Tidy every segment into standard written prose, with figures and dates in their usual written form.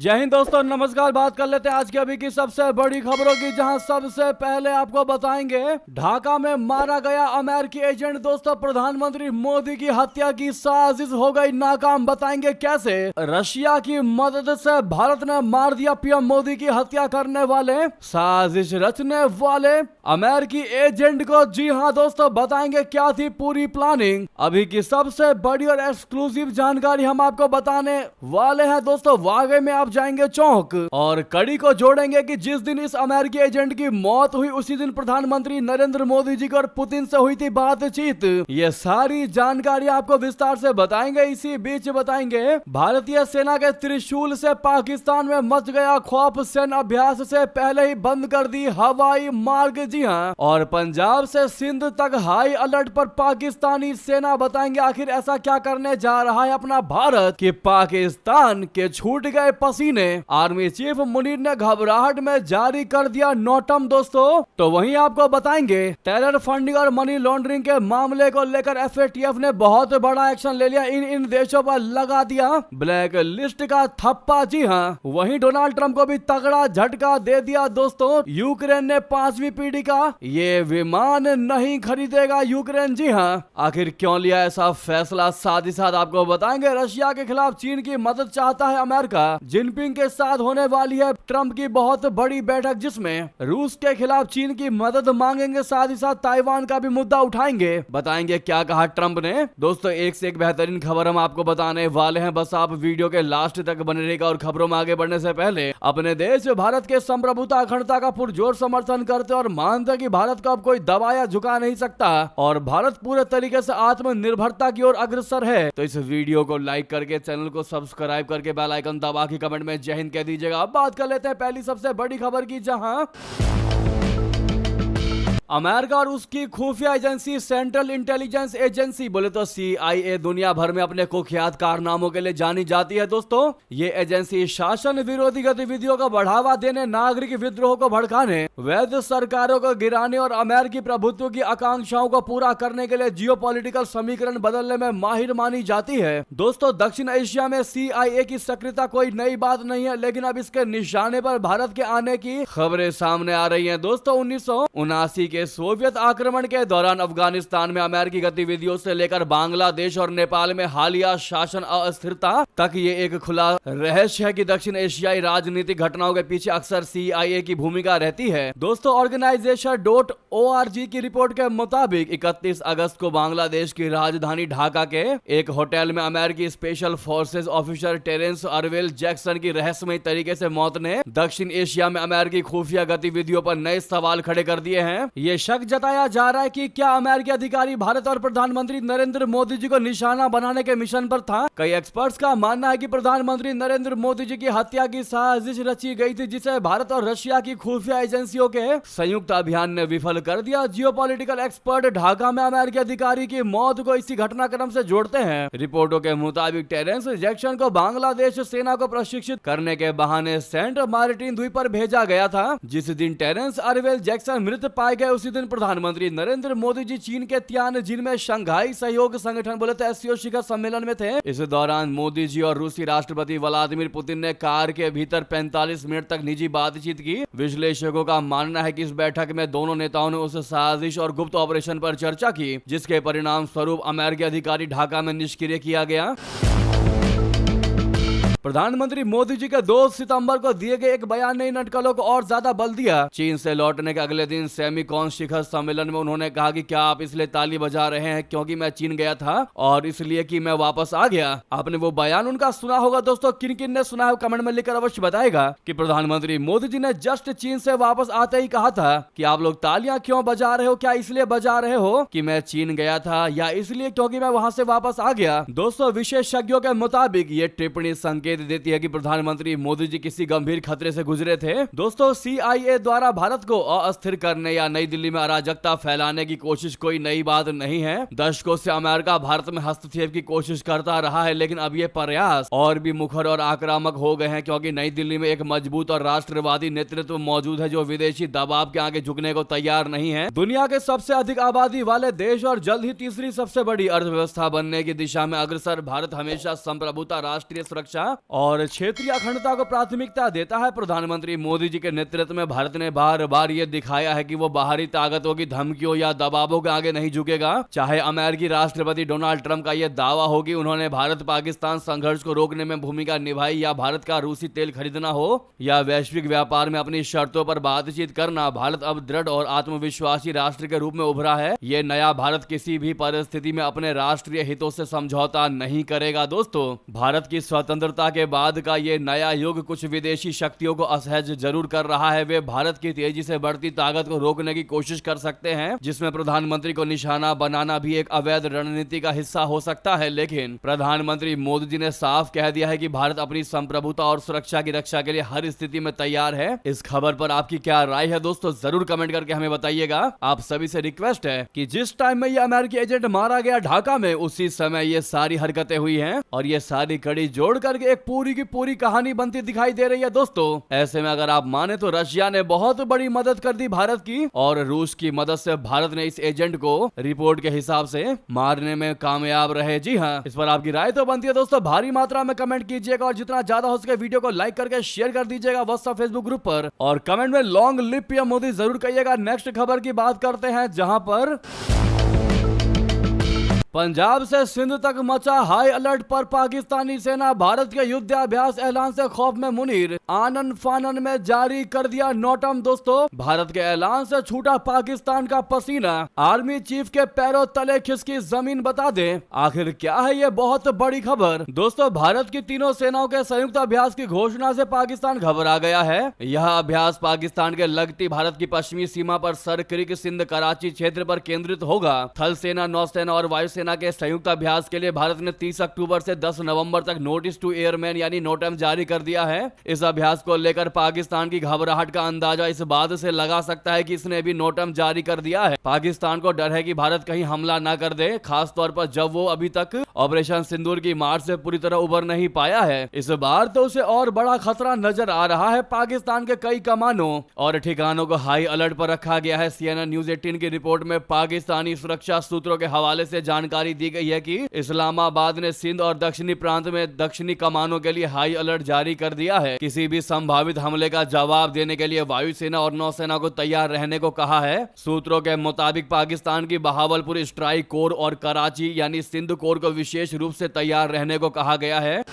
जय हिंद दोस्तों, नमस्कार। बात कर लेते हैं आज की अभी की सबसे बड़ी खबरों की, जहां सबसे पहले आपको बताएंगे ढाका में मारा गया अमेरिकी एजेंट। दोस्तों, प्रधानमंत्री मोदी की हत्या की साजिश हो गई नाकाम, बताएंगे कैसे। रशिया की मदद से भारत ने मार दिया पीएम मोदी की हत्या करने वाले, साजिश रचने वाले अमेरिकी एजेंट को। जी हां दोस्तों, बताएंगे क्या थी पूरी प्लानिंग। अभी की सबसे बड़ी और एक्सक्लूसिव जानकारी हम आपको बताने वाले हैं दोस्तों, वाकई में आप जाएंगे चौंक। और कड़ी को जोड़ेंगे कि जिस दिन इस अमेरिकी एजेंट की मौत हुई उसी दिन प्रधानमंत्री नरेंद्र मोदी जी को और पुतिन से हुई थी बातचीत। ये सारी जानकारी आपको विस्तार से बताएंगे। इसी बीच बताएंगे भारतीय सेना के त्रिशूल से पाकिस्तान में मच गया खौफ, सैन्य अभ्यास से पहले ही बंद कर दी हवाई मार्ग। जी हां, और पंजाब से सिंध तक हाई अलर्ट पर पाकिस्तानी सेना। बताएंगे आखिर ऐसा क्या करने जा रहा है अपना भारत कि पाकिस्तान के छूट गए पसीने। आर्मी चीफ मुनीर ने घबराहट में जारी कर दिया नोटम दोस्तों। तो वहीं आपको बताएंगे टेरर फंडिंग और मनी लॉन्ड्रिंग के मामले को लेकर एफएटीएफ ने बहुत बड़ा एक्शन ले लिया। इन देशों पर लगा दिया ब्लैक लिस्ट का थप्पा। जी हां, वहीं डोनाल्ड ट्रंप को भी तगड़ा झटका दे दिया दोस्तों। यूक्रेन ने 5वीं पीढ़ी का ये विमान नहीं खरीदेगा यूक्रेन। जी हां, आखिर क्यों लिया ऐसा फैसला, साथ ही साथ आपको बताएंगे रशिया के खिलाफ चीन की मदद चाहता है अमेरिका। जिनपिंग के साथ होने वाली है ट्रंप की बहुत बड़ी बैठक, जिसमें रूस के खिलाफ चीन की मदद मांगेंगे, साथ ही साथ ताइवान का भी मुद्दा उठाएंगे। बताएंगे क्या कहा ट्रंप ने। दोस्तों, एक से एक बेहतरीन खबर हम आपको बताने वाले हैं, बस आप वीडियो के लास्ट तक बने रहेगा। और खबरों में आगे बढ़ने से पहले अपने देश भारत के संप्रभुता अखंडता का पुरजोर समर्थन करते और मानते कि भारत को अब कोई दबाया झुका नहीं सकता और भारत पूरे तरीके से आत्मनिर्भरता की ओर अग्रसर है, तो इस वीडियो को लाइक करके चैनल को सब्सक्राइब करके बेल आइकन दबा के कमेंट में जय हिंद कह दीजिएगा। अब बात कर लेते हैं पहली सबसे बड़ी खबर की, जहां अमेरिका और उसकी खुफिया एजेंसी सेंट्रल इंटेलिजेंस एजेंसी, बोले तो CIA, दुनिया भर में अपने कुख्यात कारनामों के लिए जानी जाती है दोस्तों। ये एजेंसी शासन विरोधी गतिविधियों को बढ़ावा देने, नागरिक विद्रोह को भड़काने, वैध सरकारों को गिराने और अमेरिकी प्रभुत्व की आकांक्षाओं को पूरा करने के लिए जियोपॉलिटिकल समीकरण बदलने में माहिर मानी जाती है दोस्तों। दक्षिण एशिया में CIA की सक्रियता कोई नई बात नहीं है, लेकिन अब इसके निशाने पर भारत के आने की खबरें सामने आ रही है दोस्तों। 1979 के सोवियत आक्रमण के दौरान अफगानिस्तान में अमेरिकी गतिविधियों से लेकर बांग्लादेश और नेपाल में हालिया शासन अस्थिरता तक ये एक खुला रहस्य है कि दक्षिण एशियाई राजनीतिक घटनाओं के पीछे अक्सर CIA की भूमिका रहती है दोस्तों। ऑर्गेनाइजेशन.org की रिपोर्ट के मुताबिक 31 अगस्त को बांग्लादेश की राजधानी ढाका के एक होटल में अमेरिकी special forces officer Terrence Arvel Jackson की रहस्यमय तरीके से मौत ने दक्षिण एशिया में अमेरिकी खुफिया गतिविधियों पर नए सवाल खड़े कर दिए हैं। ये शक जताया जा रहा है कि क्या अमेरिकी अधिकारी भारत और प्रधानमंत्री नरेंद्र मोदी जी को निशाना बनाने के मिशन पर था। कई एक्सपर्ट्स का मानना है कि प्रधानमंत्री नरेंद्र मोदी जी की हत्या की साजिश रची गई थी, जिसे भारत और रशिया की खुफिया एजेंसियों के संयुक्त अभियान ने विफल कर दिया। जियोपॉलिटिकल एक्सपर्ट ढाका में अमेरिकी अधिकारी की मौत को इसी घटनाक्रम से जोड़ते हैं। रिपोर्टों के मुताबिक टेरेंस जैक्सन को बांग्लादेश सेना को प्रशिक्षित करने के बहाने सेंट मार्टिन द्वीप पर भेजा गया था। जिस दिन टेरेंस अर्वेल जैक्सन मृत पाए गए उसी दिन प्रधानमंत्री नरेंद्र मोदी जी चीन के तियानजिन में शंघाई सहयोग संगठन, बोले तो SCO शिखर सम्मेलन में थे। इस दौरान मोदी जी और रूसी राष्ट्रपति व्लादिमीर पुतिन ने कार के भीतर 45 मिनट तक निजी बातचीत की। विश्लेषकों का मानना है कि इस बैठक में दोनों नेताओं ने उस साजिश और गुप्त ऑपरेशन पर चर्चा की, जिसके परिणाम स्वरूप अमेरिकी अधिकारी ढाका में निष्क्रिय किया गया। प्रधानमंत्री मोदी जी के 2 सितंबर को दिए गए एक बयान ने इन अटकलों को और ज्यादा बल दिया। चीन से लौटने के अगले दिन सेमीकॉन शिखर सम्मेलन में उन्होंने कहा कि क्या आप इसलिए ताली बजा रहे हैं क्योंकि मैं चीन गया था और इसलिए कि मैं वापस आ गया। आपने वो बयान उनका सुना होगा दोस्तों, किन किन ने सुना है कमेंट में लिखकर अवश्य बताएगा कि प्रधानमंत्री मोदी जी ने जस्ट चीन से वापस आते ही कहा था कि आप लोग तालियां क्यों बजा रहे हो, क्या इसलिए बजा रहे हो कि मैं चीन गया था या इसलिए क्योंकि मैं वहां से वापस आ गया। दोस्तों, विशेषज्ञों के मुताबिक ये टिप्पणी संकेत देती है कि प्रधानमंत्री मोदी जी किसी गंभीर खतरे से गुजरे थे। दोस्तों, CIA द्वारा भारत को अस्थिर करने या नई दिल्ली में अराजकता फैलाने की कोशिश कोई नई बात नहीं है। दशकों से अमेरिका भारत में हस्तक्षेप की कोशिश करता रहा है, लेकिन अब ये प्रयास और भी मुखर और आक्रामक हो गए हैं क्योंकि नई दिल्ली में एक मजबूत और राष्ट्रवादी नेतृत्व मौजूद है जो विदेशी दबाव के आगे झुकने को तैयार नहीं है। दुनिया के सबसे अधिक आबादी वाले देश और जल्द ही तीसरी सबसे बड़ी अर्थव्यवस्था बनने की दिशा में अग्रसर भारत हमेशा संप्रभुता, राष्ट्रीय सुरक्षा और क्षेत्रीय अखंडता को प्राथमिकता देता है। प्रधानमंत्री मोदी जी के नेतृत्व में भारत ने बार बार ये दिखाया है कि वो बाहरी ताकतों की धमकियों या दबावों के आगे नहीं झुकेगा। चाहे अमेरिकी राष्ट्रपति डोनाल्ड ट्रंप का ये दावा हो कि उन्होंने भारत पाकिस्तान संघर्ष को रोकने में भूमिका निभाई, या भारत का रूसी तेल खरीदना हो, या वैश्विक व्यापार में अपनी शर्तों पर बातचीत करना, भारत अब दृढ़ और आत्मविश्वासी राष्ट्र के रूप में उभरा है। ये नया भारत किसी भी परिस्थिति में अपने राष्ट्रीय हितों से समझौता नहीं करेगा। दोस्तों, भारत की स्वतंत्रता के बाद का ये नया युग कुछ विदेशी शक्तियों को असहज जरूर कर रहा है। वे भारत की तेजी से बढ़ती ताकत को रोकने की कोशिश कर सकते हैं, जिसमें प्रधानमंत्री को निशाना बनाना भी एक अवैध रणनीति का हिस्सा हो सकता है। लेकिन प्रधानमंत्री मोदी जी ने साफ कह दिया है कि भारत अपनी संप्रभुता और सुरक्षा की रक्षा के लिए हर स्थिति में तैयार है। इस खबर पर आपकी क्या राय है दोस्तों, जरूर कमेंट करके हमें बताइएगा। आप सभी से रिक्वेस्ट है कि जिस टाइम में ये अमेरिकी एजेंट मारा गया ढाका में, उसी समय ये सारी हरकतें हुई हैं और ये सारी कड़ी जोड़ करके एक पूरी की पूरी कहानी बनती दिखाई दे रही है। दोस्तों, ऐसे में अगर आप माने तो रशिया ने बहुत बड़ी मदद कर दी भारत की, और रूस की मदद से भारत ने इस एजेंट को रिपोर्ट के हिसाब से मारने में कामयाब रहे। जी हाँ, इस पर आपकी राय तो बनती है दोस्तों। भारी मात्रा में कमेंट कीजिएगा और जितना ज्यादा हो सके वीडियो को लाइक करके शेयर कर दीजिएगा व्हाट्सएप फेसबुक ग्रुप पर, और कमेंट में लॉन्ग लिव पीएम मोदी जरूर कहिएगा। नेक्स्ट खबर की बात करते हैं, जहां पर पंजाब से सिंध तक मचा हाई अलर्ट पर पाकिस्तानी सेना, भारत के युद्धाभ्यास ऐलान से खौफ में मुनीर, आनन फानन में जारी कर दिया नोटम। दोस्तों, भारत के ऐलान से छूटा पाकिस्तान का पसीना, आर्मी चीफ के पैरों तले खिसकी जमीन। बता दें आखिर क्या है ये बहुत बड़ी खबर। दोस्तों, भारत की तीनों सेनाओं के संयुक्त अभ्यास की घोषणा से पाकिस्तान घबरा गया है। यह अभ्यास पाकिस्तान के लगती भारत की पश्चिमी सीमा पर सर क्रिक सिंध कराची क्षेत्र पर केंद्रित होगा। थल सेना, नौसेना और वायुसेना के संयुक्त अभ्यास के लिए भारत ने 30 अक्टूबर से 10 नवंबर तक नोटिस टू एयरमैन यानी नोटम जारी कर दिया है। इस अभ्यास को लेकर पाकिस्तान की घबराहट का अंदाजा इस बात से लगा सकता है कि इसने भी नोटम जारी कर दिया है। पाकिस्तान को डर है कि भारत कहीं हमला न कर दे, खासतौर पर जब वो अभी तक ऑपरेशन सिंदूर की मार से पूरी तरह उबर नहीं पाया है। इस बार तो उसे और बड़ा खतरा नजर आ रहा है। पाकिस्तान के कई कमानों और ठिकानों को हाई अलर्ट पर रखा गया है। CNN न्यूज 18 की रिपोर्ट में पाकिस्तानी सुरक्षा सूत्रों के हवाले से जानकारी दी गई है कि इस्लामाबाद ने सिंध और दक्षिणी प्रांत में दक्षिणी कमानों के लिए हाई अलर्ट जारी कर दिया है। किसी भी संभावित हमले का जवाब देने के लिए वायुसेना और नौसेना को तैयार रहने को कहा है। सूत्रों के मुताबिक पाकिस्तान की बहावलपुर स्ट्राइक कोर और कराची यानी सिंध कोर को विशेष रूप से तैयार रहने को कहा गया है।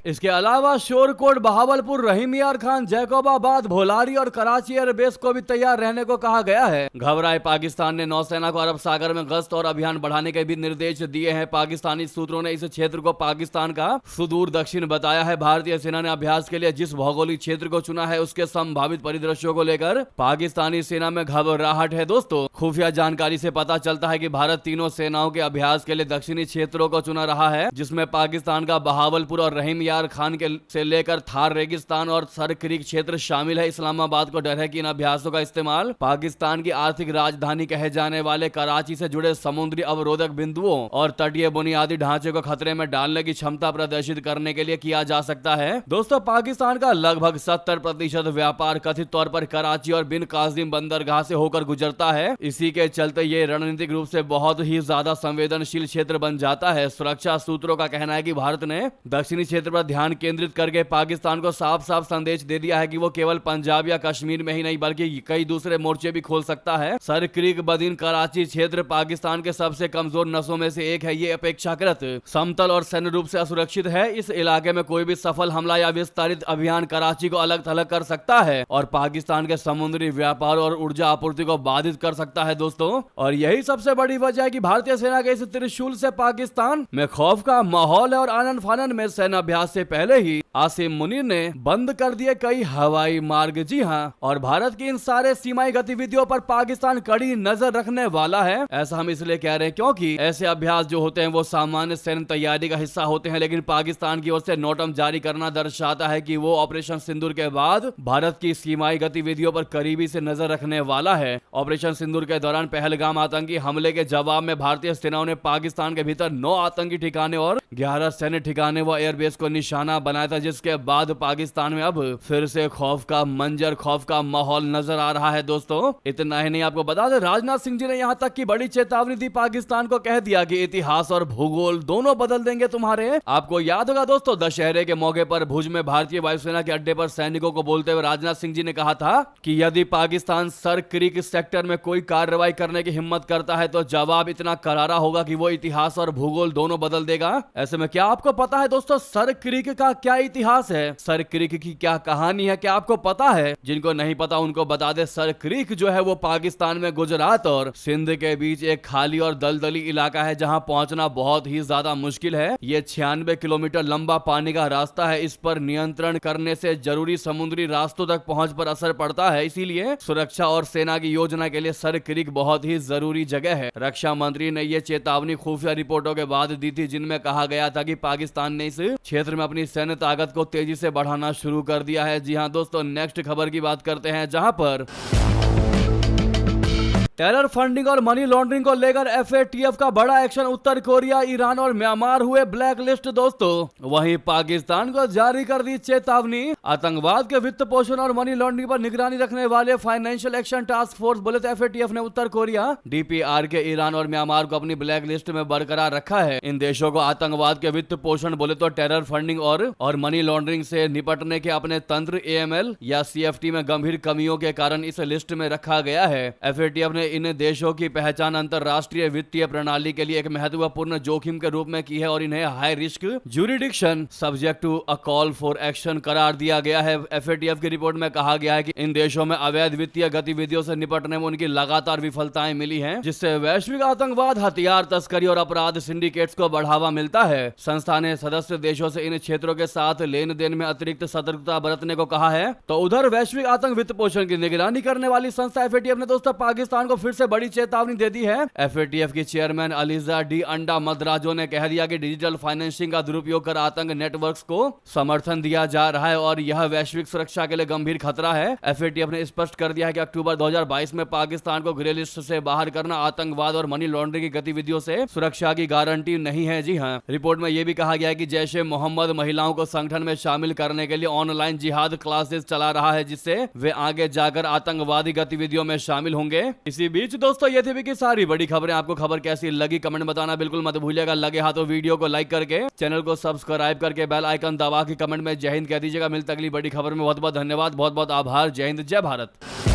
इसके अलावा शोरकोट, बहावलपुर, रहीम यार खान, जैकोबाबाद, भोलारी और कराची एयरबेस को भी तैयार रहने को कहा गया है। घबराए पाकिस्तान ने नौसेना को अरब सागर में गश्त और अभियान बढ़ाने के भी निर्देश दिए हैं। पाकिस्तानी सूत्रों ने इस क्षेत्र को पाकिस्तान का सुदूर दक्षिण बताया है। भारतीय सेना ने अभ्यास के लिए जिस भौगोलिक क्षेत्र को चुना है उसके संभावित परिदृश्यों को लेकर पाकिस्तानी सेना में घबराहट है। दोस्तों, खुफिया जानकारी से पता चलता है कि भारत तीनों सेनाओं के अभ्यास के लिए दक्षिणी क्षेत्रों को चुना रहा है, जिसमें पाकिस्तान का बहावलपुर और रहीम यार खान के से लेकर थार रेगिस्तान और सर क्रीक क्षेत्र शामिल है। इस्लामाबाद को डर है कि इन अभ्यासों का इस्तेमाल पाकिस्तान की आर्थिक राजधानी कहे जाने वाले कराची से जुड़े समुद्री अवरोधक बिंदुओं और तटीय बुनियादी ढांचे को खतरे में डालने की क्षमता प्रदर्शित करने के लिए किया जा सकता है। दोस्तों, पाकिस्तान का लगभग 70% व्यापार कथित तौर पर कराची और बिन कासिम बंदरगाह से होकर गुजरता है। इसी के चलते ये रणनीतिक रूप से बहुत ही ज्यादा संवेदनशील क्षेत्र बन जाता है। सुरक्षा सूत्रों का कहना है कि भारत ने दक्षिणी क्षेत्र पर ध्यान केंद्रित करके पाकिस्तान को साफ साफ संदेश दे दिया है कि वो केवल पंजाब या कश्मीर में ही नहीं बल्कि कई दूसरे मोर्चे भी खोल सकता है। सर क्रीक बदीन कराची क्षेत्र पाकिस्तान के सबसे कमजोर नसों में से एक है। ये अपेक्षाकृत समतल और सैन्य रूप से असुरक्षित है। इस इलाके में कोई भी सफल हमला या विस्तारित अभियान कराची को अलग थलग कर सकता है और पाकिस्तान के समुद्री व्यापार और ऊर्जा आपूर्ति को बाधित कर सकता है। दोस्तों, और यही सबसे बड़ी वजह है कि भारतीय सेना के इस त्रिशूल से पाकिस्तान में खौफ का माहौल है और आनन फानन में सेना अभ्यास से पहले ही आसिम मुनीर ने बंद कर दिए कई हवाई मार्ग। जी हां, और भारत की इन सारे सीमाई गतिविधियों पर पाकिस्तान कड़ी नजर रखने वाला है। ऐसा हम इसलिए कह रहे हैं क्योंकि ऐसे अभ्यास जो होते हैं वो सामान्य सैन्य तैयारी का हिस्सा होते हैं, लेकिन पाकिस्तान की ओर से नोटम जारी करना दर्शाता है कि वो ऑपरेशन सिंदूर के बाद भारत की सीमाई गतिविधियों पर करीबी से नजर रखने वाला है। ऑपरेशन सिंदूर के दौरान पहलगाम आतंकी हमले के जवाब में भारतीय सेनाओं ने पाकिस्तान के भीतर 9 आतंकी ठिकाने और 11 सैन्य ठिकाने व एयरबेस को निशाना बनाया था। जिसके बाद पाकिस्तान में अब फिर से खौफ का मंजर, खौफ का माहौल नजर आ रहा है दोस्तों। इतना ही नहीं, आपको बता दें राजनाथ सिंह जी ने यहां तक की बड़ी चेतावनी दी पाकिस्तान को, कह दिया कि इतिहास और भूगोल दोनों बदल देंगे तुम्हारे। आपको याद होगा दोस्तों, दशहरे के मौके पर भुज में भारतीय वायुसेना के अड्डे पर सैनिकों को बोलते हुए राजनाथ सिंह जी ने कहा था कि यदि पाकिस्तान सर क्रीक सेक्टर में कोई कार्रवाई करने की हिम्मत करता है तो जवाब इतना करारा होगा कि वो इतिहास और भूगोल दोनों बदल देगा। ऐसे में क्या आपको पता है दोस्तों सर क्रीक का क्या इतिहास है, सर क्रीक की क्या कहानी है, क्या आपको पता है? जिनको नहीं पता उनको बता दे, सर क्रीक जो है वो पाकिस्तान में गुजरात और सिंध के बीच एक खाली और दलदली इलाका है जहां पहुंचना बहुत ही ज्यादा मुश्किल है। ये 96 किलोमीटर लंबा पानी का रास्ता है। इस पर नियंत्रण करने से जरूरी समुद्री रास्तों तक पहुंच पर असर पड़ता है, इसीलिए सुरक्षा और सेना की योजना के लिए सर क्रीक बहुत ही जरूरी जगह है। रक्षा मंत्री ने यह चेतावनी खुफिया रिपोर्टों के बाद दी थी, जिनमें कहा गया था कि पाकिस्तान ने इस क्षेत्र में अपनी सैन्य ताकत को तेजी से बढ़ाना शुरू कर दिया है। जी हां दोस्तों, नेक्स्ट खबर की बात करते हैं, जहां पर टेरर फंडिंग और मनी लॉन्ड्रिंग को लेकर FATF का बड़ा एक्शन। उत्तर कोरिया, ईरान और म्यांमार हुए ब्लैक लिस्ट दोस्तों। वहीं पाकिस्तान को जारी कर दी चेतावनी। आतंकवाद के वित्त पोषण और मनी लॉन्ड्रिंग पर निगरानी रखने वाले फाइनेंशियल एक्शन टास्क फोर्स बोले तो FATF ने उत्तर कोरिया, DPRK, ईरान और म्यांमार को अपनी ब्लैक लिस्ट में बरकरार रखा है। इन देशों को आतंकवाद के वित्त पोषण बोले तो टेरर फंडिंग और मनी लॉन्ड्रिंग से निपटने के अपने तंत्र AML या CFT में गंभीर कमियों के कारण इस लिस्ट में रखा गया है। FATF ने इन देशों की पहचान अंतरराष्ट्रीय वित्तीय प्रणाली के लिए एक महत्वपूर्ण जोखिम के रूप में की है और इन्हें high risk jurisdiction subject to a call for action करार दिया गया है। FATF की रिपोर्ट में कहा गया है कि इन देशों में अवैध वित्तीय गतिविधियों से निपटने में उनकी लगातार विफलताएं मिली हैं, जिससे वैश्विक आतंकवाद, हथियार तस्करी और अपराध सिंडिकेट्स को बढ़ावा मिलता है। संस्था ने सदस्य देशों से इन क्षेत्रों के साथ लेन देन में अतिरिक्त सतर्कता बरतने को कहा है। तो उधर वैश्विक आतंक वित्त पोषण की निगरानी करने वाली संस्था FATF ने दोस्तों पाकिस्तान को फिर से बड़ी चेतावनी दे दी है। FATF की चेयरमैन अलीजा डी अंडा मद्राजो ने कह दिया कि डिजिटल फाइनेंसिंग का दुरुपयोग कर आतंक नेटवर्क्स को समर्थन दिया जा रहा है और यह वैश्विक सुरक्षा के लिए गंभीर खतरा है। FATF ने स्पष्ट कर दिया है कि अक्टूबर 2022 में पाकिस्तान को ग्रे लिस्ट से बाहर करना आतंकवाद और मनी लॉन्ड्रिंग की गतिविधियों से सुरक्षा की गारंटी नहीं है। जी हाँ, रिपोर्ट में यह भी कहा गया है कि जैश ए मोहम्मद महिलाओं को संगठन में शामिल करने के लिए ऑनलाइन जिहाद क्लासेस चला रहा है, जिससे वे आगे जाकर आतंकवादी गतिविधियों में शामिल होंगे। इसी बीच दोस्तों ये थी कि सारी बड़ी खबरें। आपको खबर कैसी लगी कमेंट बताना बिल्कुल मत भूलिएगा। लगे हाथों वीडियो को लाइक करके चैनल को सब्सक्राइब करके बेल आइकन दबा के कमेंट में जय हिंद कह दीजिएगा। मिलते अगली बड़ी खबर में। बहुत बहुत धन्यवाद, बहुत बहुत आभार। जय हिंद, जय भारत।